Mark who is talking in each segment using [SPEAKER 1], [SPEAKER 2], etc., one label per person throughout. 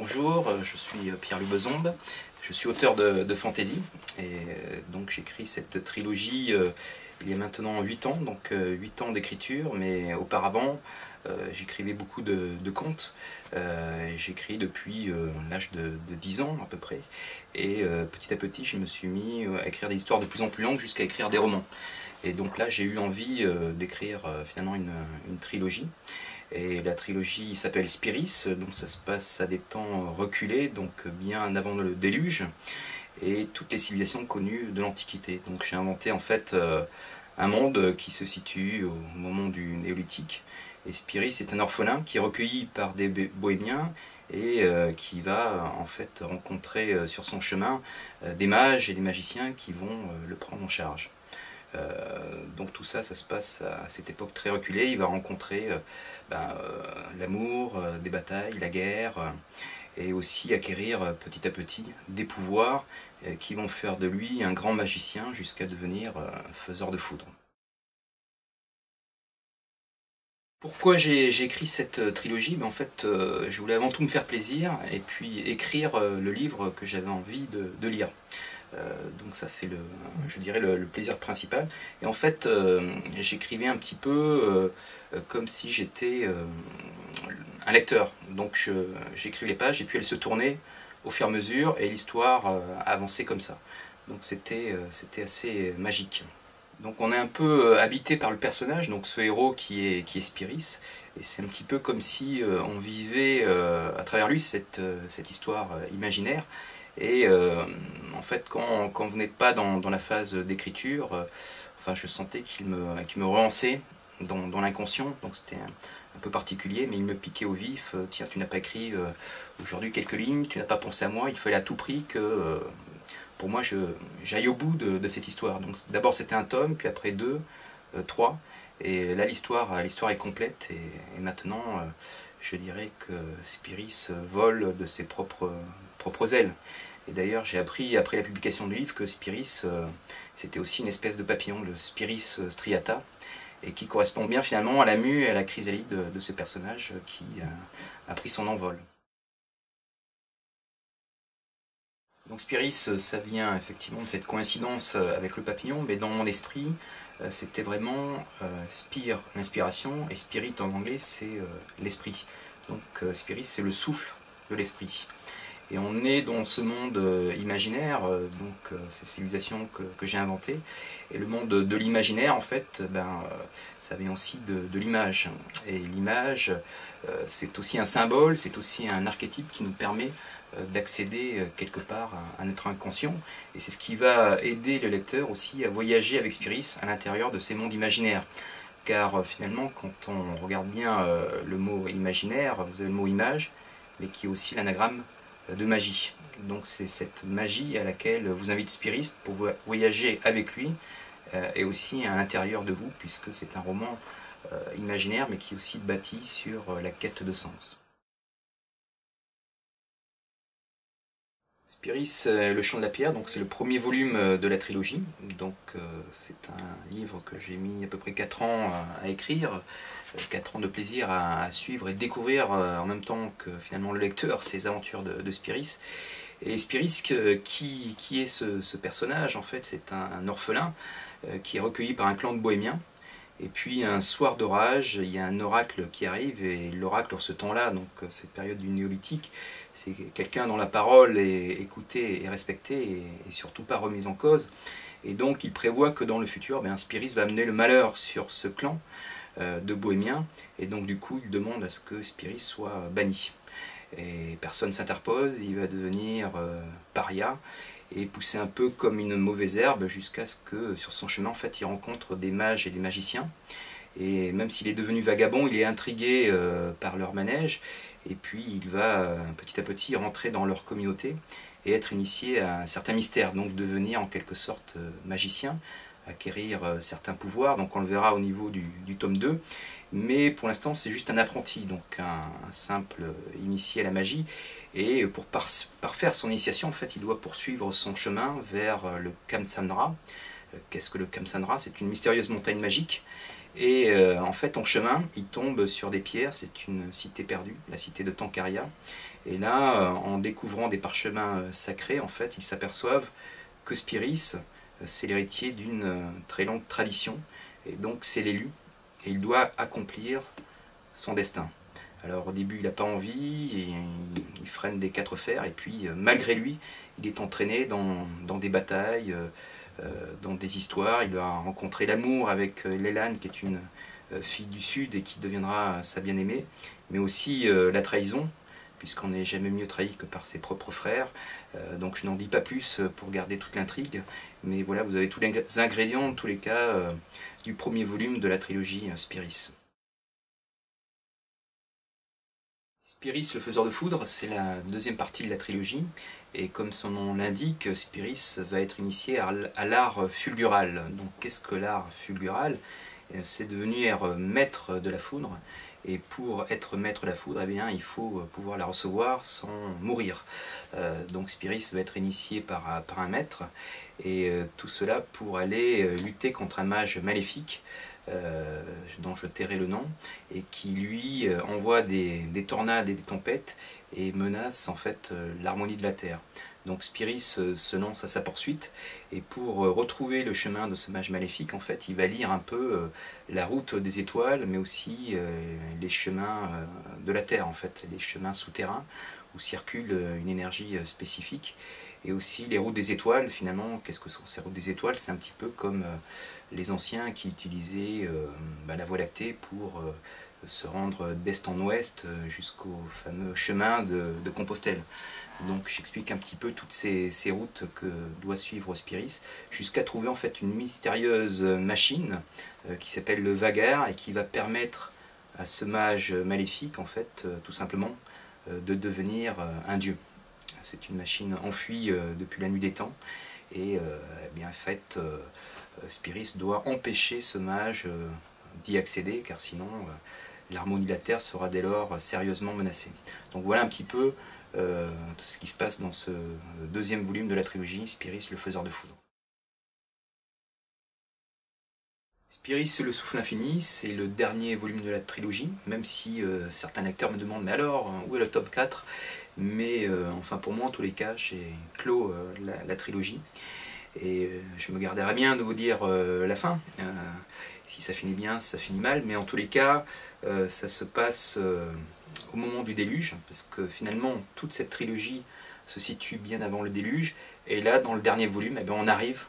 [SPEAKER 1] Bonjour, je suis Pierre-Louis Bezombe, je suis auteur de fantasy et donc j'écris cette trilogie il y a maintenant 8 ans, donc 8 ans d'écriture, mais auparavant j'écrivais beaucoup de contes. J'écris depuis l'âge de 10 ans à peu près et petit à petit je me suis mis à écrire des histoires de plus en plus longues jusqu'à écrire des romans. Et donc là j'ai eu envie d'écrire finalement une trilogie. Et la trilogie s'appelle Spyris, donc ça se passe à des temps reculés, donc bien avant le déluge, et toutes les civilisations connues de l'Antiquité. Donc j'ai inventé en fait un monde qui se situe au moment du Néolithique. Et Spyris est un orphelin qui est recueilli par des bohémiens et qui va en fait rencontrer sur son chemin des mages et des magiciens qui vont le prendre en charge. Donc tout ça, ça se passe à cette époque très reculée. Il va rencontrer l'amour, des batailles, la guerre, et aussi acquérir petit à petit des pouvoirs qui vont faire de lui un grand magicien jusqu'à devenir faiseur de foudre. Pourquoi j'ai écrit cette trilogie? En fait, je voulais avant tout me faire plaisir et puis écrire le livre que j'avais envie de lire. Donc ça c'est je dirais le plaisir principal. Et en fait j'écrivais un petit peu comme si j'étais un lecteur. Donc j'écrivais les pages et puis elles se tournaient au fur et à mesure et l'histoire avançait comme ça. Donc c'était assez magique. Donc on est un peu habité par le personnage, donc ce héros qui est Spyris, et c'est un petit peu comme si on vivait à travers lui cette histoire imaginaire. Et en fait, quand vous n'êtes pas dans la phase d'écriture, enfin, je sentais qu'il me relançait dans l'inconscient, donc c'était un peu particulier, mais il me piquait au vif. Tiens, tu n'as pas écrit aujourd'hui quelques lignes, tu n'as pas pensé à moi, il fallait à tout prix que pour moi j'aille au bout de cette histoire. Donc d'abord c'était un tome, puis après 2, 3, et là l'histoire est complète, et maintenant je dirais que Spyris vole de ses propres ailes. Et d'ailleurs, j'ai appris après la publication du livre que Spyris, c'était aussi une espèce de papillon, le Spyris striata, et qui correspond bien finalement à la mue et à la chrysalide de ce personnage qui a pris son envol. Donc Spyris, ça vient effectivement de cette coïncidence avec le papillon, mais dans mon esprit, c'était vraiment spire, l'inspiration, et spirit en anglais, c'est l'esprit. Donc Spyris, c'est le souffle de l'esprit. Et on est dans ce monde imaginaire, donc ces civilisations que j'ai inventées. Et le monde de l'imaginaire, en fait, ça vient aussi de l'image. Et l'image, c'est aussi un symbole, c'est aussi un archétype qui nous permet d'accéder quelque part à notre inconscient. Et c'est ce qui va aider le lecteur aussi à voyager avec Spyris à l'intérieur de ces mondes imaginaires. Car finalement, quand on regarde bien le mot imaginaire, vous avez le mot image, mais qui est aussi l'anagramme de magie. Donc c'est cette magie à laquelle vous invite Spyris pour voyager avec lui et aussi à l'intérieur de vous, puisque c'est un roman imaginaire mais qui est aussi bâti sur la quête de sens. Spyris, le chant de la pierre, donc c'est le premier volume de la trilogie. Donc c'est un livre que j'ai mis à peu près 4 ans à écrire, 4 ans de plaisir à suivre et découvrir en même temps que finalement le lecteur ces aventures de Spyris. Et Spyris, qui est ce personnage? En fait, c'est un orphelin qui est recueilli par un clan de bohémiens. Et puis un soir d'orage, il y a un oracle qui arrive, et l'oracle en ce temps-là, donc cette période du néolithique, c'est quelqu'un dont la parole est écoutée et respectée et surtout pas remise en cause. Et donc il prévoit que dans le futur, Spyris va amener le malheur sur ce clan de bohémiens, et donc du coup il demande à ce que Spyris soit banni. Et personne s'interpose, il va devenir paria, et pousser un peu comme une mauvaise herbe jusqu'à ce que sur son chemin en fait il rencontre des mages et des magiciens. Et même s'il est devenu vagabond, il est intrigué par leur manège, et puis il va petit à petit rentrer dans leur communauté et être initié à un certain mystère, donc devenir en quelque sorte magicien, acquérir certains pouvoirs. Donc on le verra au niveau du tome 2, mais pour l'instant c'est juste un apprenti, donc un simple initié à la magie. Et pour parfaire son initiation, en fait, il doit poursuivre son chemin vers le Kamsandra. Qu'est-ce que le Kamsandra? C'est une mystérieuse montagne magique. Et en fait, en chemin, il tombe sur des pierres. C'est une cité perdue, la cité de Tankaria. Et là, en découvrant des parchemins sacrés, en fait, ils s'aperçoivent que Spyris, c'est l'héritier d'une très longue tradition. Et donc, c'est l'élu. Et il doit accomplir son destin. Alors au début il n'a pas envie, et il freine des quatre fers, et puis malgré lui, il est entraîné dans des batailles, dans des histoires. Il va rencontrer l'amour avec Lelan, qui est une fille du Sud et qui deviendra sa bien-aimée, mais aussi la trahison, puisqu'on n'est jamais mieux trahi que par ses propres frères. Donc je n'en dis pas plus pour garder toute l'intrigue, mais voilà, vous avez tous les ingrédients, en tous les cas, du premier volume de la trilogie Spyris. Spyris, le faiseur de foudre, c'est la deuxième partie de la trilogie, et comme son nom l'indique, Spyris va être initié à l'art fulgural. Donc qu'est-ce que l'art fulgural? C'est devenir maître de la foudre, et pour être maître de la foudre, eh bien, il faut pouvoir la recevoir sans mourir. Donc Spyris va être initié par un maître, et tout cela pour aller lutter contre un mage maléfique, dont je tairai le nom, et qui lui envoie des tornades et des tempêtes et menace en fait l'harmonie de la terre. Donc Spyris se lance à sa poursuite, et pour retrouver le chemin de ce mage maléfique, en fait, il va lire un peu la route des étoiles, mais aussi les chemins de la terre, en fait, les chemins souterrains où circule une énergie spécifique. Et aussi les routes des étoiles, finalement, qu'est-ce que sont ces routes des étoiles? C'est un petit peu comme les anciens qui utilisaient la Voie lactée pour se rendre d'est en ouest jusqu'au fameux chemin de Compostelle. Donc j'explique un petit peu toutes ces routes que doit suivre Spyris, jusqu'à trouver en fait une mystérieuse machine qui s'appelle le Vagar, et qui va permettre à ce mage maléfique, en fait, tout simplement, de devenir un dieu. C'est une machine enfuie depuis la nuit des temps, et eh bien, en fait, Spyris doit empêcher ce mage d'y accéder, car sinon l'harmonie de la Terre sera dès lors sérieusement menacée. Donc voilà un petit peu ce qui se passe dans ce deuxième volume de la trilogie, Spyris, le faiseur de foudre. Spyris, le souffle infini, c'est le dernier volume de la trilogie, même si certains lecteurs me demandent « mais alors, où est le tome 4 ?» Mais enfin pour moi, en tous les cas, j'ai clos la trilogie. Et je me garderai bien de vous dire la fin. Si ça finit bien, ça finit mal, mais en tous les cas, ça se passe au moment du déluge, parce que finalement, toute cette trilogie se situe bien avant le déluge, et là, dans le dernier volume, eh bien, on arrive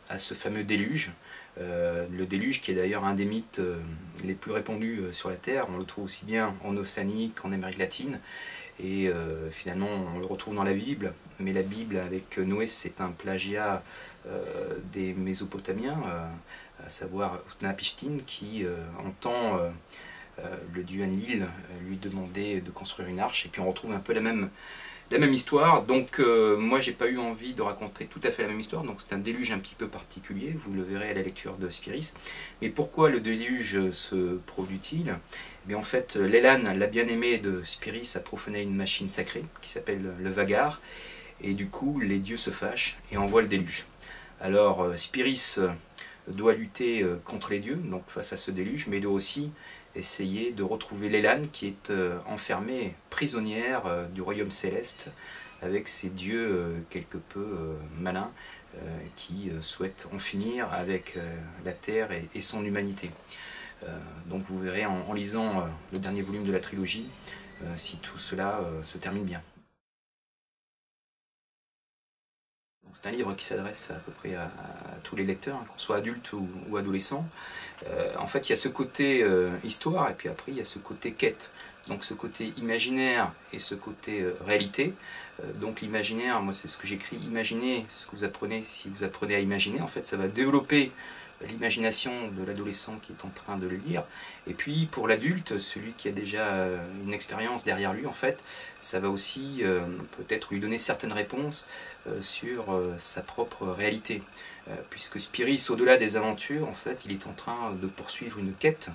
[SPEAKER 1] à ce fameux déluge. Le déluge qui est d'ailleurs un des mythes les plus répandus sur la Terre, on le trouve aussi bien en Océanie qu'en Amérique latine, et finalement on le retrouve dans la Bible, mais la Bible avec Noé, c'est un plagiat des Mésopotamiens, à savoir Utnapishtim, qui entend le dieu Enlil lui demander de construire une arche, et puis on retrouve un peu la même histoire. Donc moi j'ai pas eu envie de raconter tout à fait la même histoire, donc c'est un déluge un petit peu particulier, vous le verrez à la lecture de Spyris. Mais pourquoi le déluge se produit-il? Eh bien en fait, Lelan, la bien-aimée de Spyris, a profané une machine sacrée qui s'appelle le Vagar, et du coup les dieux se fâchent et envoient le déluge. Alors Spyris doit lutter contre les dieux, donc face à ce déluge, mais doit aussi essayer de retrouver Lelan, qui est enfermée, prisonnière du royaume céleste, avec ces dieux quelque peu malins, qui souhaitent en finir avec la Terre et son humanité. Donc vous verrez en lisant le dernier volume de la trilogie si tout cela se termine bien. C'est un livre qui s'adresse à peu près à tous les lecteurs, hein, qu'on soit adulte ou adolescent. En fait, il y a ce côté histoire, et puis après, il y a ce côté quête. Donc ce côté imaginaire et ce côté réalité. Donc l'imaginaire, moi c'est ce que j'écris, imaginez ce que vous apprenez si vous apprenez à imaginer. En fait, ça va développer l'imagination de l'adolescent qui est en train de le lire. Et puis pour l'adulte, celui qui a déjà une expérience derrière lui, en fait, ça va aussi peut-être lui donner certaines réponses sur sa propre réalité. puisque Spyris, au-delà des aventures, en fait, il est en train de poursuivre une quête,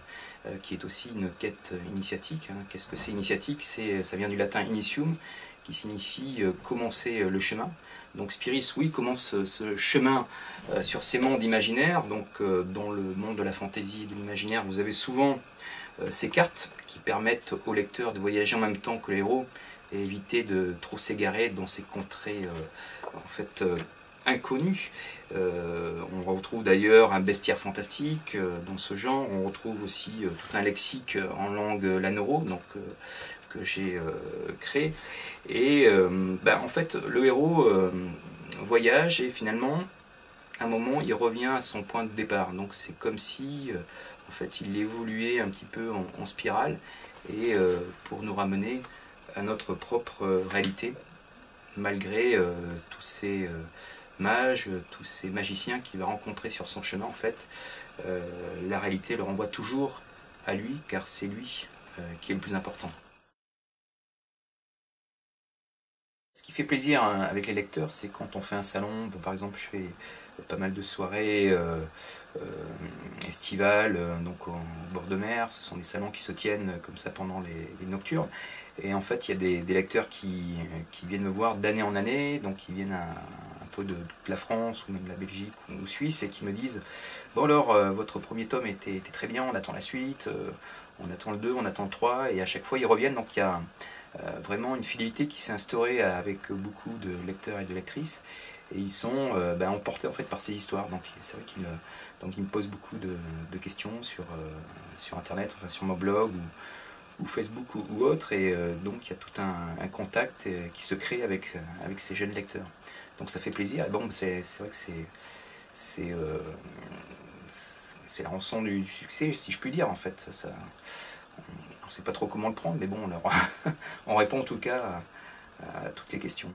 [SPEAKER 1] qui est aussi une quête initiatique. Qu'est-ce que c'est initiatique? Ça vient du latin initium, qui signifie commencer le chemin. Donc Spyris, oui, commence ce chemin sur ces mondes imaginaires. Donc dans le monde de la fantaisie et de l'imaginaire, vous avez souvent ces cartes qui permettent au lecteur de voyager en même temps que les héros et éviter de trop s'égarer dans ces contrées en fait inconnues. On retrouve d'ailleurs un bestiaire fantastique dans ce genre. On retrouve aussi tout un lexique en langue lanoro, donc que j'ai créé. Et en fait, le héros voyage et finalement, à un moment, il revient à son point de départ. Donc c'est comme si en fait, il évoluait un petit peu en spirale et pour nous ramener à notre propre réalité, malgré tous ces mages, tous ces magiciens qu'il va rencontrer sur son chemin. En fait, la réalité le renvoie toujours à lui, car c'est lui qui est le plus important. Ce qui fait plaisir avec les lecteurs, c'est quand on fait un salon. Par exemple, je fais pas mal de soirées estivales, donc au bord de mer. Ce sont des salons qui se tiennent comme ça pendant les nocturnes. Et en fait, il y a des lecteurs qui viennent me voir d'année en année, donc ils viennent un peu de toute la France, ou même de la Belgique ou Suisse, et qui me disent « Bon alors, votre premier tome était très bien, on attend la suite, on attend le 2, on attend le 3, et à chaque fois ils reviennent. » Donc il y a vraiment une fidélité qui s'est instaurée avec beaucoup de lecteurs et de lectrices, et ils sont emportés en fait par ces histoires. Donc c'est vrai qu'ils me posent beaucoup de questions sur internet, enfin sur mon blog ou Facebook ou autre, et donc il y a tout un contact qui se crée avec ces jeunes lecteurs. Donc ça fait plaisir, et bon, c'est vrai que c'est la rançon du succès, si je puis dire, en fait. On ne sait pas trop comment le prendre, mais bon, alors, on répond en tout cas à toutes les questions.